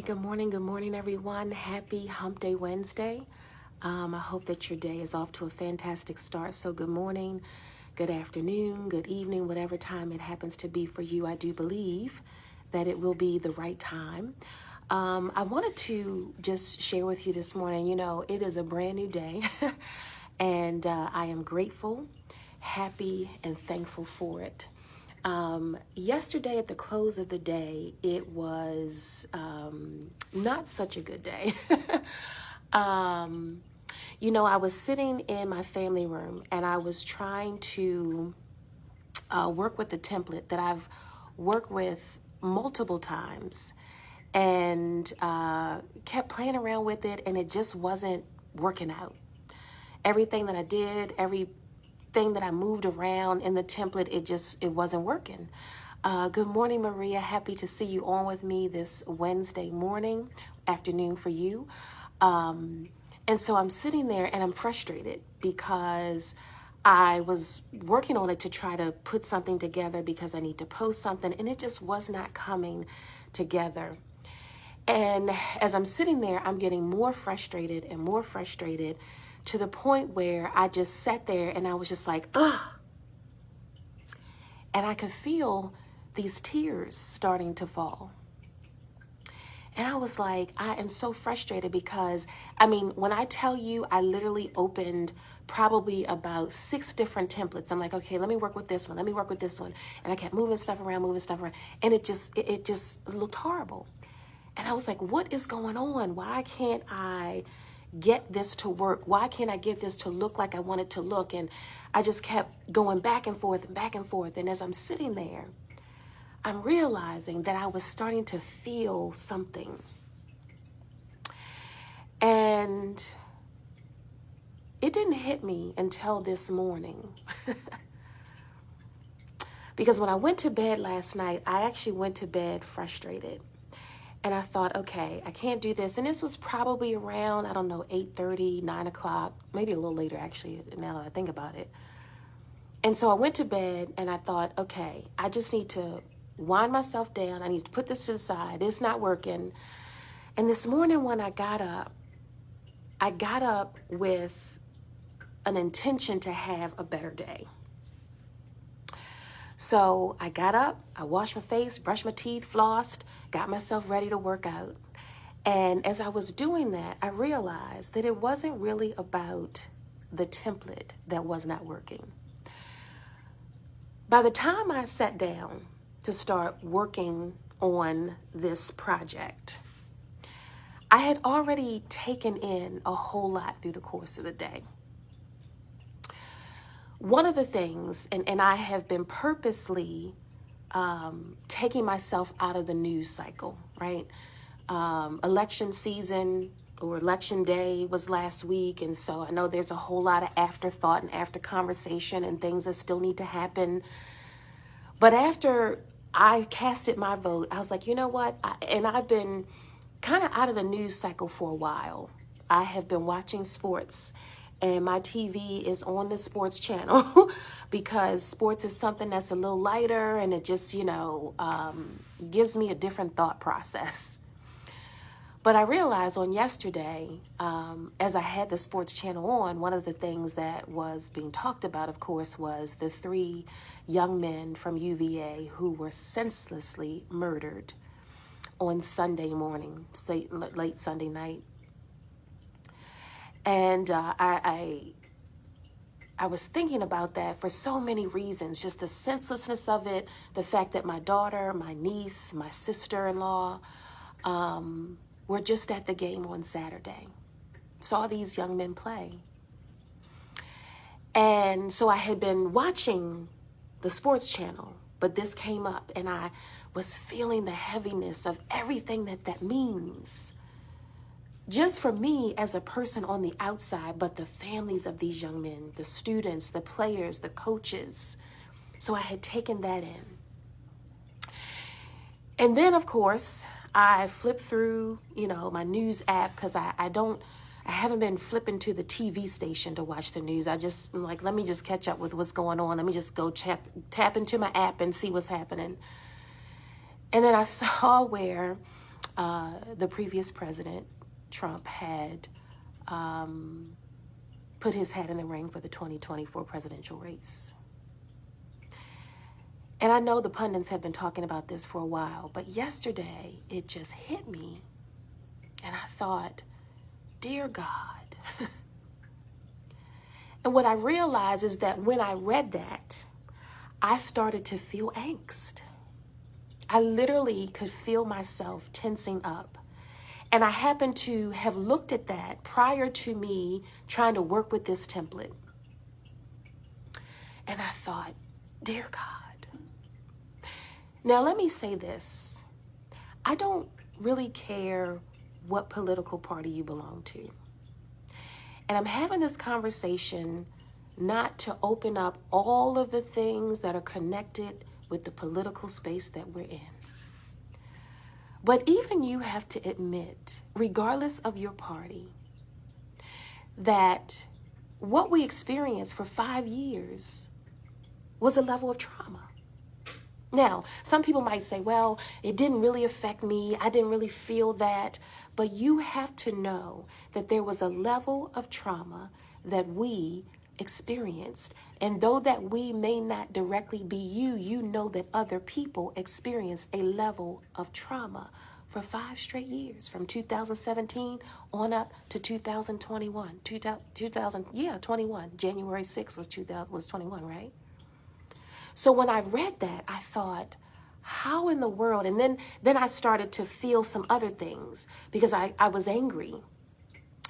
Good morning, everyone. Happy Hump Day Wednesday. I hope that your day is off to a fantastic start. So good morning, good afternoon, good evening, whatever time it happens to be for you. I do believe that it will be the right time. I wanted to just share with you this morning, it is a brand new day and I am grateful, happy, and thankful for it. Yesterday at the close of the day, it was not such a good day. I was sitting in my family room and I was trying to work with the template that I've worked with multiple times and kept playing around with it, and it just wasn't working out. Everything that I did, everything that I moved around in the template, it wasn't working. Good morning, Maria. Happy to see you on with me this Wednesday afternoon for you. And so I'm sitting there and I'm frustrated because I was working on it to try to put something together because I need to post something, and it just was not coming together. And as I'm sitting there, I'm getting more frustrated and more frustrated to the point where I just sat there and I was just like, ugh. And I could feel these tears starting to fall. And I was like, I am so frustrated because, when I tell you, I literally opened probably about 6 different templates. I'm like, okay, let me work with this one. Let me work with this one. And I kept moving stuff around. And it just looked horrible. And I was like, what is going on? Why can't I get this to work? Why can't I get this to look like I want it to look? And I just kept going back and forth and back and forth. And as I'm sitting there, I'm realizing that I was starting to feel something. And it didn't hit me until this morning. Because when I went to bed last night, I actually went to bed frustrated. And I thought, okay, I can't do this. And this was probably around, 8:30, 9 o'clock, maybe a little later, actually, now that I think about it. And so I went to bed and I thought, okay, I just need to wind myself down. I need to put this to the side. It's not working. And this morning when I got up with an intention to have a better day. So I got up, I washed my face, brushed my teeth, flossed, got myself ready to work out. And as I was doing that, I realized that it wasn't really about the template that was not working. By the time I sat down to start working on this project, I had already taken in a whole lot through the course of the day. One of the things, and I have been purposely taking myself out of the news cycle, right? Election season or election day was last week. And so I know there's a whole lot of afterthought and after conversation and things that still need to happen. But after I casted my vote, I was like, you know what? I've been kind of out of the news cycle for a while. I have been watching sports. And my TV is on the sports channel because sports is something that's a little lighter and it just, gives me a different thought process. But I realized on yesterday, as I had the sports channel on, one of the things that was being talked about, of course, was the 3 young men from UVA who were senselessly murdered on Sunday morning, late Sunday night. And I was thinking about that for so many reasons, just the senselessness of it, the fact that my daughter, my niece, my sister-in-law were just at the game on Saturday, saw these young men play. And so I had been watching the sports channel, but this came up and I was feeling the heaviness of everything that means. Just for me as a person on the outside, but the families of these young men, the students, the players, the coaches. So I had taken that in. And then, of course, I flipped through, my news app because I haven't been flipping to the TV station to watch the news. I just like, let me just catch up with what's going on. Let me just go tap into my app and see what's happening. And then I saw where the previous president, Trump, had put his hat in the ring for the 2024 presidential race. And I know the pundits have been talking about this for a while, but yesterday it just hit me. And I thought, dear God. And what I realized is that when I read that, I started to feel angst. I literally could feel myself tensing up. And I happened to have looked at that prior to me trying to work with this template. And I thought, dear God. Now, let me say this. I don't really care what political party you belong to. And I'm having this conversation not to open up all of the things that are connected with the political space that we're in. But even you have to admit, regardless of your party, that what we experienced for 5 years was a level of trauma. Now, some people might say, well, it didn't really affect me. I didn't really feel that. But you have to know that there was a level of trauma that we experienced. And though that we may not directly be you, you know that other people experienced a level of trauma for 5 straight years, from 2017 on up to 2021. 21. January 6th was 21, right? So when I read that, I thought, how in the world? And then I started to feel some other things because I was angry.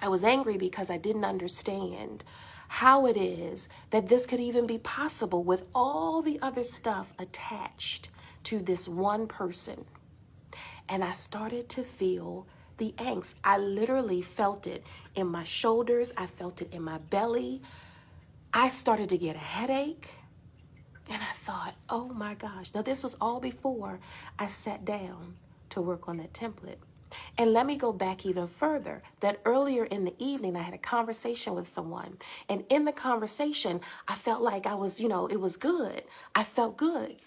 I was angry because I didn't understand how it is that this could even be possible with all the other stuff attached to this one person. And I started to feel the angst. I literally felt it in my shoulders. I felt it in my belly. I started to get a headache. And I thought, oh my gosh. Now, this was all before I sat down to work on that template. And let me go back even further, that earlier in the evening, I had a conversation with someone. And in the conversation, I felt like I was, it was good. I felt good.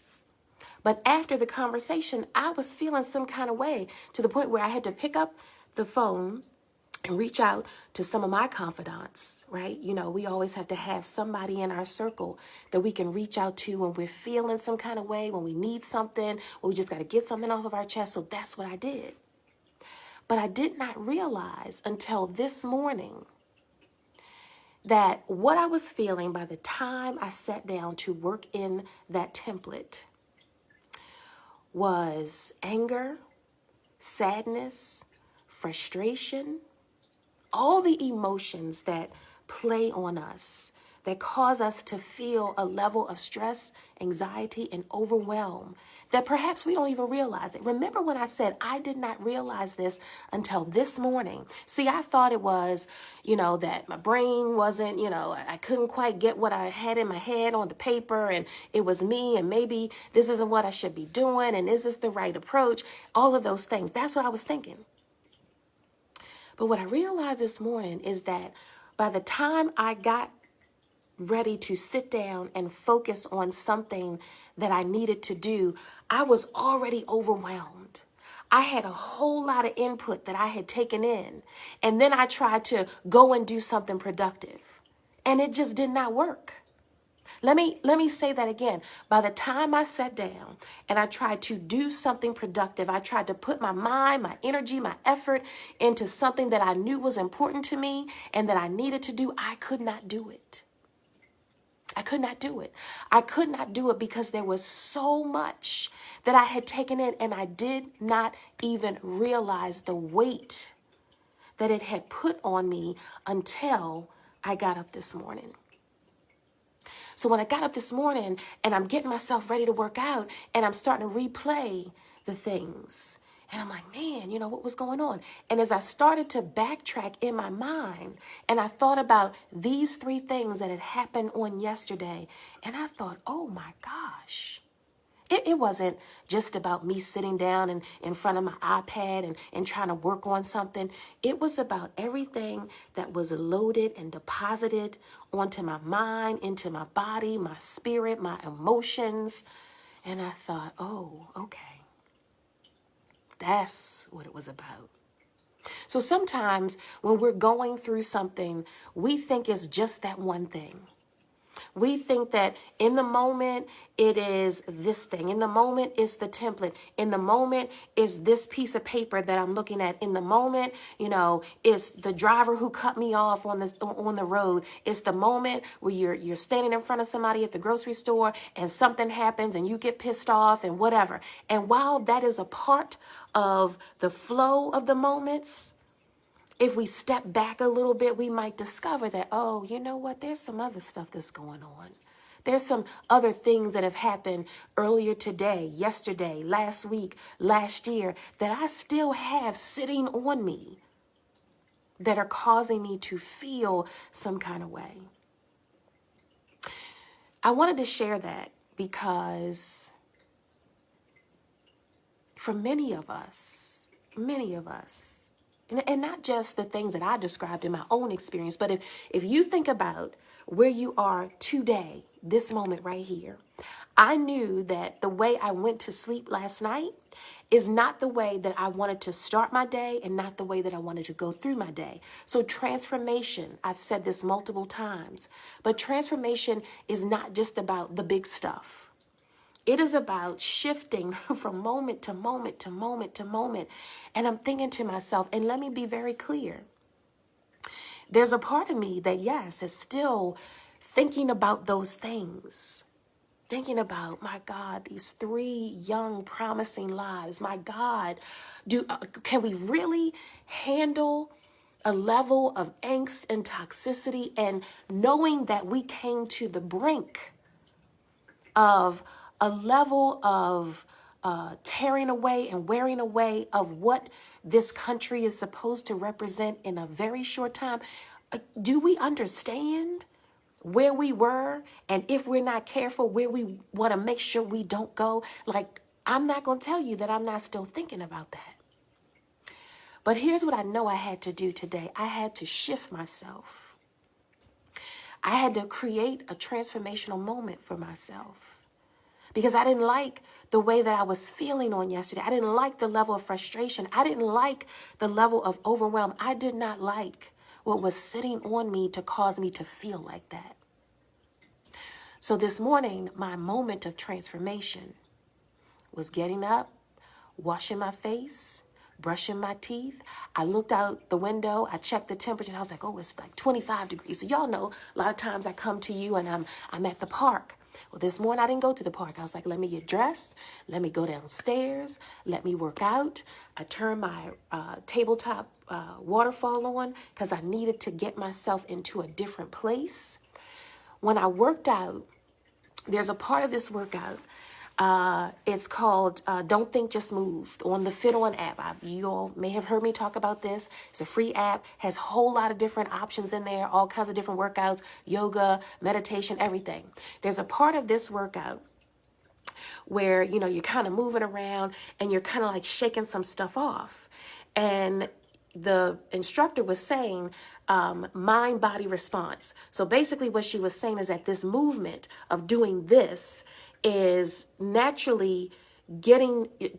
But after the conversation, I was feeling some kind of way to the point where I had to pick up the phone and reach out to some of my confidants, right? We always have to have somebody in our circle that we can reach out to when we're feeling some kind of way, when we need something, when we just got to get something off of our chest. So that's what I did. But I did not realize until this morning that what I was feeling by the time I sat down to work in that template was anger, sadness, frustration, all the emotions that play on us, that cause us to feel a level of stress, anxiety, and overwhelm that perhaps we don't even realize it. Remember when I said I did not realize this until this morning? See, I thought it was, that my brain wasn't, I couldn't quite get what I had in my head on the paper, and it was me, and maybe this isn't what I should be doing, and is this the right approach? All of those things. That's what I was thinking. But what I realized this morning is that by the time I got ready to sit down and focus on something that I needed to do, I was already overwhelmed. I had a whole lot of input that I had taken in, and then I tried to go and do something productive, and it just did not work. Let me say that again. By the time I sat down and I tried to do something productive, I tried to put my mind, my energy, my effort into something that I knew was important to me and that I needed to do, I could not do it. I could not do it. I could not do it because there was so much that I had taken in, and I did not even realize the weight that it had put on me until I got up this morning. So when I got up this morning and I'm getting myself ready to work out and I'm starting to replay the things, and I'm like, man, what was going on? And as I started to backtrack in my mind and I thought about these 3 things that had happened on yesterday, and I thought, oh my gosh. It wasn't just about me sitting down and in front of my iPad and trying to work on something. It was about everything that was loaded and deposited onto my mind, into my body, my spirit, my emotions. And I thought, oh, okay. That's what it was about. So sometimes when we're going through something, we think it's just that one thing. We think that in the moment, it is this thing. In the moment, it's the template. In the moment, is this piece of paper that I'm looking at. In the moment, it's the driver who cut me off on the road. It's the moment where you're standing in front of somebody at the grocery store and something happens and you get pissed off and whatever. And while that is a part of the flow of the moments, if we step back a little bit, we might discover that, oh, you know what? There's some other stuff that's going on. There's some other things that have happened earlier today, yesterday, last week, last year, that I still have sitting on me that are causing me to feel some kind of way. I wanted to share that because for many of us, and not just the things that I described in my own experience, but if you think about where you are today, this moment right here, I knew that the way I went to sleep last night is not the way that I wanted to start my day and not the way that I wanted to go through my day. So transformation, I've said this multiple times, but transformation is not just about the big stuff. It is about shifting from moment to moment to moment to moment. And I'm thinking to myself, and let me be very clear. There's a part of me that, yes, is still thinking about those things. Thinking about, my God, these 3 young, promising lives. My God, can we really handle a level of angst and toxicity, and knowing that we came to the brink of a level of tearing away and wearing away of what this country is supposed to represent in a very short time? Do we understand where we were, and if we're not careful, where we want to make sure we don't go? Like, I'm not going to tell you that I'm not still thinking about that. But here's what I know I had to do today. I had to shift myself. I had to create a transformational moment for myself. Because I didn't like the way that I was feeling on yesterday. I didn't like the level of frustration. I didn't like the level of overwhelm. I did not like what was sitting on me to cause me to feel like that. So this morning, my moment of transformation was getting up, washing my face, brushing my teeth. I looked out the window, I checked the temperature, and I was like, oh, it's like 25 degrees. So y'all know, a lot of times I come to you and I'm at the park. Well, this morning I didn't go to the park. I was like, let me get dressed. Let me go downstairs. Let me work out. I turned my tabletop waterfall on because I needed to get myself into a different place. When I worked out, there's a part of this workout. It's called Don't Think, Just Move on the Fit On app. You all may have heard me talk about this. It's a free app, has a whole lot of different options in there, all kinds of different workouts, yoga, meditation, everything. There's a part of this workout where, you're kind of moving around and you're kind of like shaking some stuff off. And the instructor was saying mind-body response. So basically what she was saying is that this movement of doing this is naturally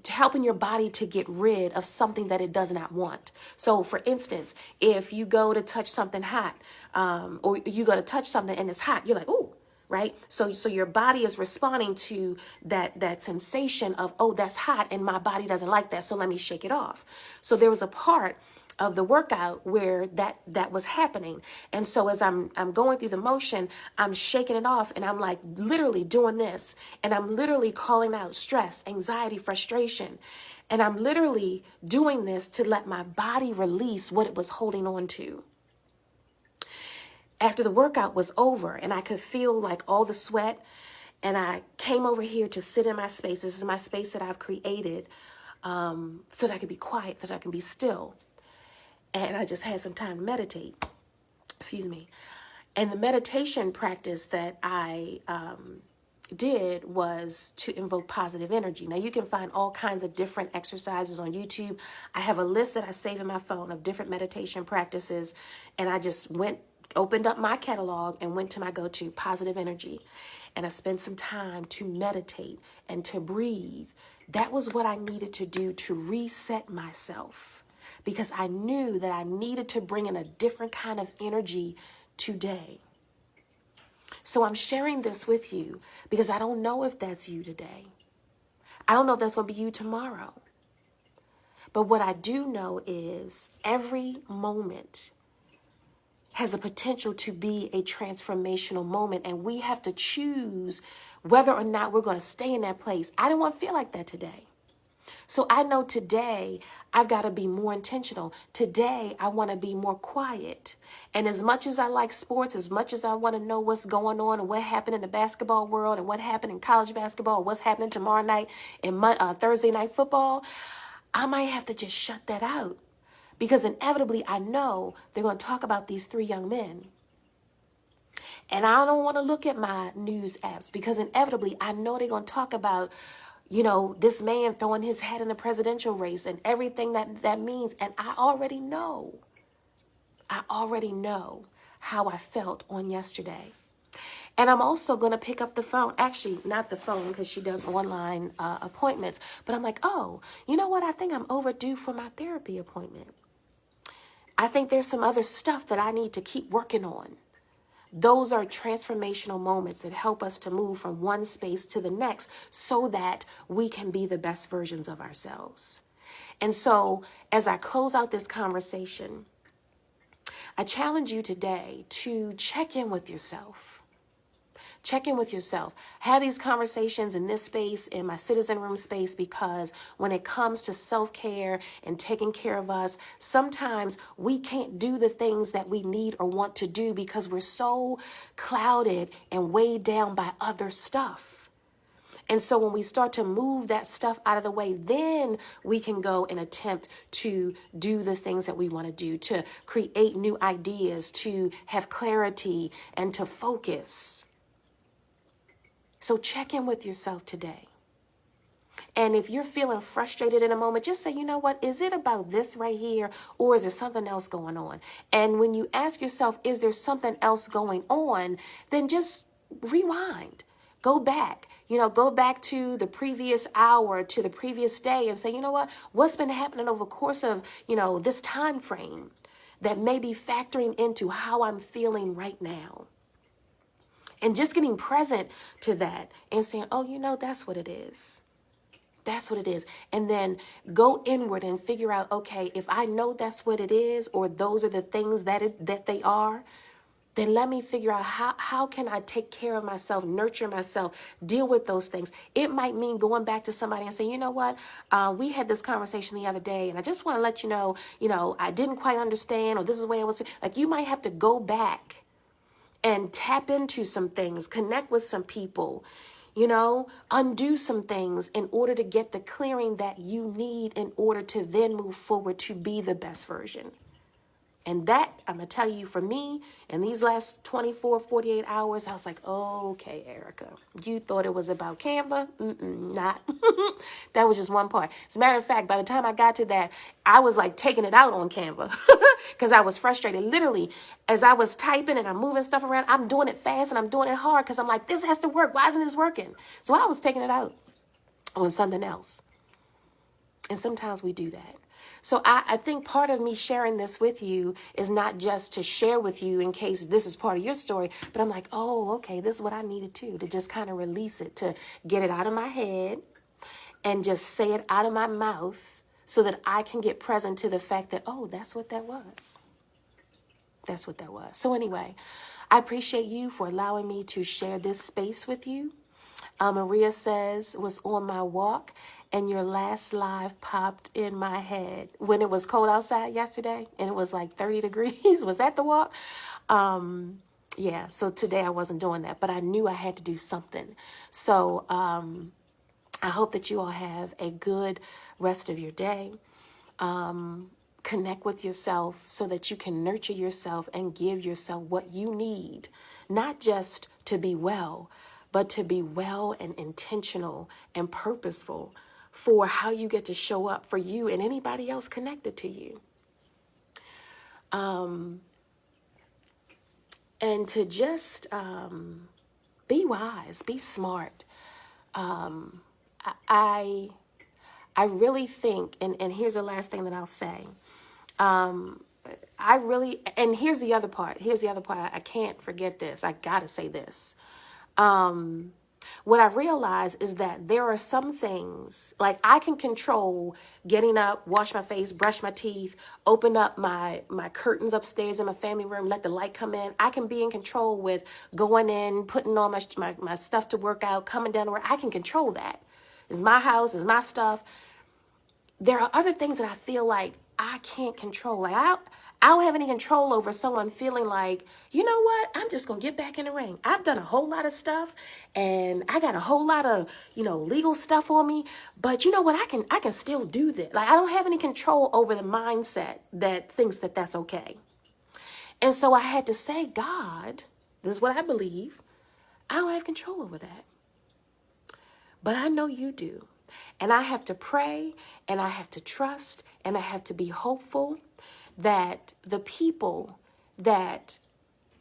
helping your body to get rid of something that it does not want. So for instance, if you go to touch something hot, or you go to touch something and it's hot, you're like, ooh, right? So your body is responding to that sensation of, oh, that's hot and my body doesn't like that, so let me shake it off. So there was a part of the workout where that was happening. And so as I'm going through the motion, I'm shaking it off and I'm like literally doing this. And I'm literally calling out stress, anxiety, frustration. And I'm literally doing this to let my body release what it was holding on to. After the workout was over and I could feel like all the sweat, and I came over here to sit in my space. This is my space that I've created so that I could be quiet, so that I can be still. And I just had some time to meditate. Excuse me. And the meditation practice that I did was to invoke positive energy. Now, you can find all kinds of different exercises on YouTube. I have a list that I save in my phone of different meditation practices. And I just opened up my catalog and went to my go-to, positive energy. And I spent some time to meditate and to breathe That was what I needed to do to reset myself, because I knew that I needed to bring in a different kind of energy today. So I'm sharing this with you because I don't know if that's you today. I don't know if that's going to be you tomorrow. But what I do know is every moment has the potential to be a transformational moment, and we have to choose whether or not we're going to stay in that place. I don't want to feel like that today. So I know today I've got to be more intentional. Today I want to be more quiet. And as much as I like sports, as much as I want to know what's going on and what happened in the basketball world and what happened in college basketball, what's happening tomorrow night in Thursday night football, I might have to just shut that out. Because inevitably I know they're going to talk about these three young men. And I don't want to look at my news apps because inevitably I know they're going to talk about, this man throwing his hat in the presidential race and everything that means. And I already know how I felt on yesterday. And I'm also going to pick up the phone. Actually, not the phone because she does online appointments. But I'm like, oh, you know what? I think I'm overdue for my therapy appointment. I think there's some other stuff that I need to keep working on. Those are transformational moments that help us to move from one space to the next so that we can be the best versions of ourselves. And so as I close out this conversation, I challenge you today to check in with yourself. Check in with yourself. Have these conversations in this space, in my citizen room space, because when it comes to self-care and taking care of us, sometimes we can't do the things that we need or want to do because we're so clouded and weighed down by other stuff. And so when we start to move that stuff out of the way, then we can go and attempt to do the things that we want to do, to create new ideas, to have clarity, and to focus. So check in with yourself today. And if you're feeling frustrated in a moment, just say, you know what, is it about this right here, or is there something else going on? And when you ask yourself, is there something else going on, then just rewind. Go back, go back to the previous hour, to the previous day, and say, you know what, what's been happening over the course of, this time frame that may be factoring into how I'm feeling right now. And just getting present to that and saying, oh, that's what it is. That's what it is. And then go inward and figure out, okay, if I know that's what it is, or those are the things that they are, then let me figure out how can I take care of myself, nurture myself, deal with those things. It might mean going back to somebody and saying, you know what, we had this conversation the other day, and I just want to let you know, I didn't quite understand, or this is the way I was. Like, you might have to go back and tap into some things, connect with some people, undo some things in order to get the clearing that you need in order to then move forward to be the best version. And that, I'm going to tell you, for me, in these last 24, 48 hours, I was like, okay, Ericka, you thought it was about Canva? Not. That was just one part. As a matter of fact, by the time I got to that, I was like taking it out on Canva because I was frustrated. Literally, as I was typing and I'm moving stuff around, I'm doing it fast and I'm doing it hard because I'm like, this has to work. Why isn't this working? So I was taking it out on something else. And sometimes we do that. So I think part of me sharing this with you is not just to share with you in case this is part of your story, but I'm like, oh, okay, this is what I needed to just kind of release it, to get it out of my head and just say it out of my mouth so that I can get present to the fact that, oh, that's what that was. That's what that was. So anyway, I appreciate you for allowing me to share this space with you. Maria says, was on my walk and your last live popped in my head when it was cold outside yesterday and it was like 30 degrees. Was that the walk? Yeah, so today I wasn't doing that, but I knew I had to do something. So I hope that you all have a good rest of your day. Connect with yourself so that you can nurture yourself and give yourself what you need, not just to be well, but to be well and intentional and purposeful for how you get to show up for you and anybody else connected to you. And to just be wise, be smart. I I really think, and here's the last thing that I'll say. And here's the other part. I can't forget this. I got to say this. What I realize is that there are some things, like I can control getting up, wash my face, brush my teeth, open up my curtains upstairs in my family room, let the light come in. I can be in control with going in, putting on my stuff to work out, coming down to work. I can control that. It's my house, it's my stuff. There are other things that I feel like I can't control. Like I don't have any control over someone feeling like, you know what, I'm just going to get back in the ring. I've done a whole lot of stuff and I got a whole lot of, legal stuff on me. But you know what, I can still do this. Like I don't have any control over the mindset that thinks that that's okay. And so I had to say, God, this is what I believe. I don't have control over that. But I know you do. And I have to pray and I have to trust and I have to be hopeful that the people that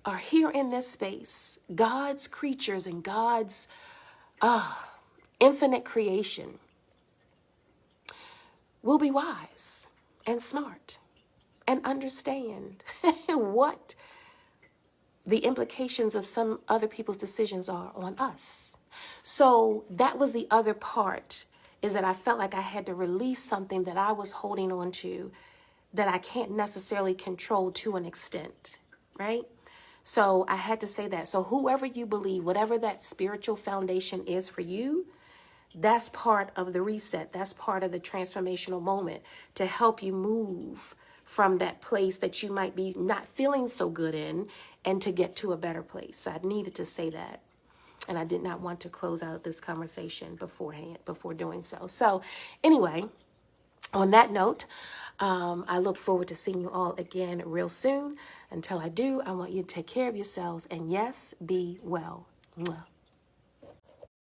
are here in this space, God's creatures and God's infinite creation, will be wise and smart and understand what the implications of some other people's decisions are on us. So that was the other part, is that I felt like I had to release something that I was holding on to that I can't necessarily control to an extent, right? So I had to say that. So whoever you believe, whatever that spiritual foundation is for you, that's part of the reset. That's part of the transformational moment to help you move from that place that you might be not feeling so good in and to get to a better place. I needed to say that. And I did not want to close out this conversation before doing so. So anyway, on that note, I look forward to seeing you all again real soon. Until I do, I want you to take care of yourselves and yes, be well. Mwah.